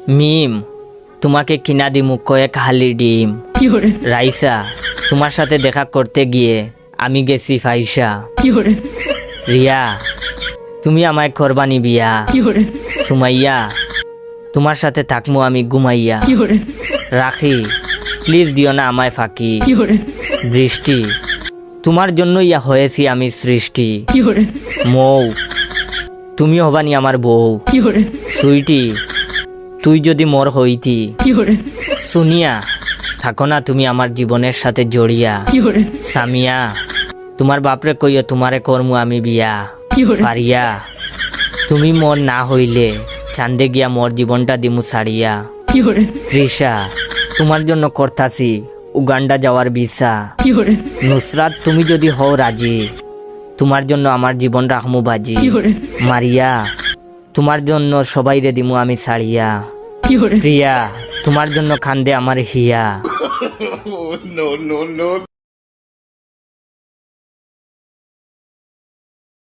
মিম, তোমাকে কিনা দিমু কয়েক হালি ডিম। রাইসা, তোমার সাথে দেখা করতে গিয়ে আমি গেছি ফাইসা। রিয়া, তুমি আমায় করবানি বিয়া। সুমাইয়া, তোমার সাথে থাকমু আমি ঘুমাইয়া। রাখি, প্লিজ দিও না আমায় ফাঁকি। বৃষ্টি, তোমার জন্য ইয়া হয়েছি আমি সৃষ্টি। মৌ, তুমি হবানি আমার বউ। সুইটি, তুই যদি মোর হইতি। সুনিয়া, থাকো না তুমি আমার জীবনের সাথে জড়িয়া। সামিয়া, তোমার বাপরে কইও তোমারে করমু আমি বিয়া। ফারিয়া, তুমি মোর না হইলে চান্দে গিয়া মোর জীবনটা দিমু সারিয়া। তৃষা, তোমার জন্য করতাছি উগান্ডা যাওয়ার ভিসা। নুসরাত, তুমি যদি হও রাজি, তোমার জন্য আমার জীবন রাখমু বাজি। মারিয়া, তোমার জন্য সবাই রে দিমু আমি সারিয়া। প্রিয়া, তোমার জন্য খান্দে আমার হিয়া।